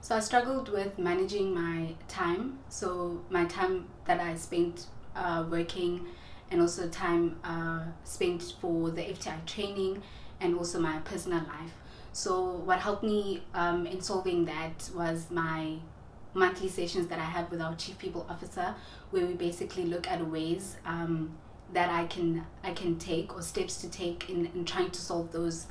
So I struggled with managing my time. So my time that I spent working, and also time spent for the FTI training, and also my personal life. So what helped me in solving that was my monthly sessions that I have with our chief people officer, where we basically look at ways that I can take, or steps to take in trying to solve those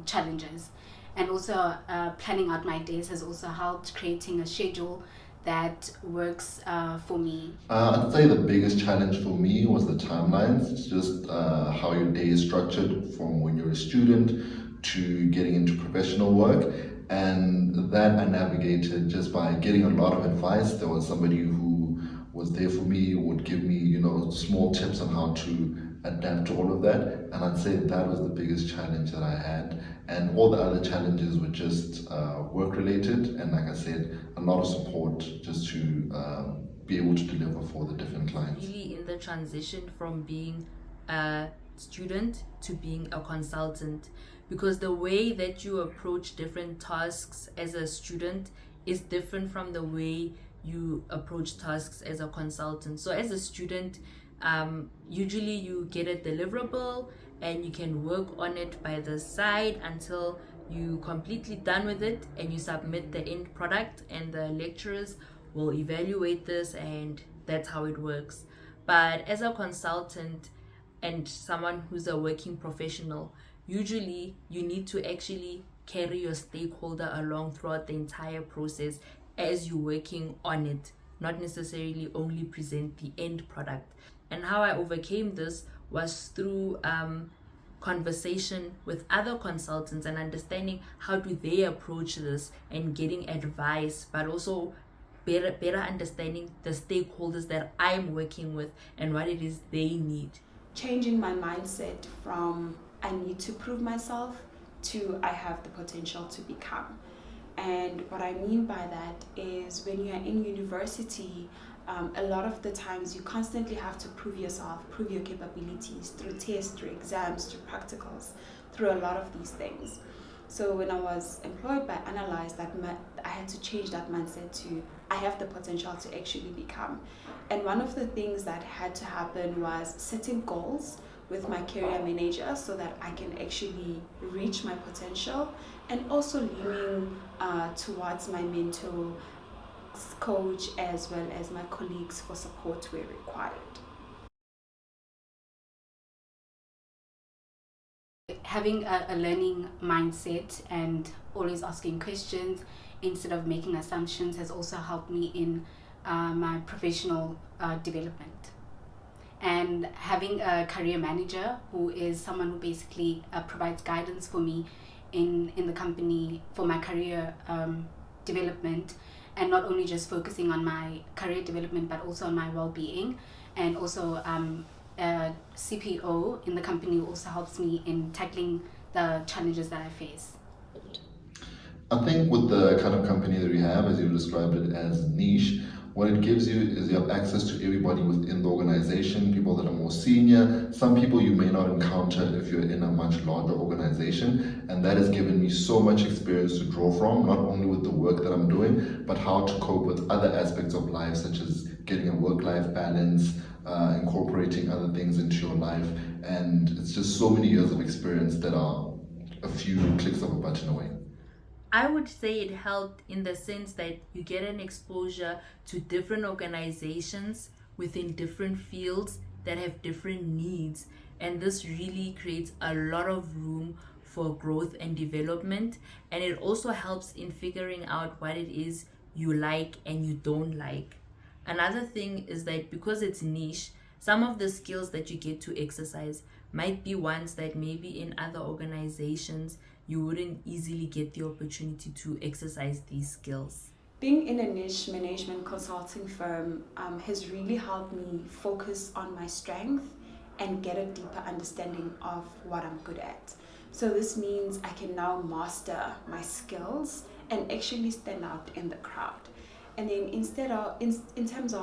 challenges. And also planning out my days has also helped creating a schedule that works for me. I'd say the biggest challenge for me was the timelines. It's just how your day is structured from when you're a student to getting into professional work. And that I navigated just by getting a lot of advice. There was somebody who was there for me, would give me, small tips on how to adapt to all of that. And I'd say that was the biggest challenge that I had. And all the other challenges were just work related. And like I said, a lot of support just to be able to deliver for the different clients. Really in the transition from being a student to being a consultant, because the way that you approach different tasks as a student is different from the way you approach tasks as a consultant. So as a student, usually you get a deliverable and you can work on it by the side until you completely done with it, and you submit the end product, and the lecturers will evaluate this, and that's how it works. But as a consultant and someone who's a working professional, usually you need to actually carry your stakeholder along throughout the entire process as you're working on it, not necessarily only present the end product. And how I overcame this was through conversation with other consultants and understanding how do they approach this, and getting advice, but also better understanding the stakeholders that I'm working with and what it is they need. Changing my mindset from I need to prove myself to I have the potential to become. And what I mean by that is when you're in university, a lot of the times you constantly have to prove yourself, prove your capabilities through tests, through exams, through practicals, through a lot of these things. So when I was employed by Analyze, I had to change that mindset to I have the potential to actually become. And one of the things that had to happen was setting goals with my career manager so that I can actually reach my potential, and also leaning towards my mentor, coach, as well as my colleagues for support where required. Having a learning mindset and always asking questions instead of making assumptions has also helped me in my professional development. And having a career manager who is someone who basically provides guidance for me in the company for my career development, and not only just focusing on my career development but also on my well-being. And also a CPO in the company who also helps me in tackling the challenges that I face. I think with the kind of company that we have, as you described it as niche, what it gives you is you have access to everybody within the organization, people that are more senior, some people you may not encounter if you're in a much larger organization. And that has given me so much experience to draw from, not only with the work that I'm doing, but how to cope with other aspects of life, such as getting a work-life balance, incorporating other things into your life. And it's just so many years of experience that are a few clicks of a button away. I would say it helped in the sense that you get an exposure to different organizations within different fields that have different needs. And this really creates a lot of room for growth and development. And it also helps in figuring out what it is you like and you don't like. Another thing is that because it's niche, some of the skills that you get to exercise might be ones that maybe in other organizations you wouldn't easily get the opportunity to exercise these skills. Being in a niche management consulting firm has really helped me focus on my strength and get a deeper understanding of what I'm good at. So this means I can now master my skills and actually stand out in the crowd. And then in terms of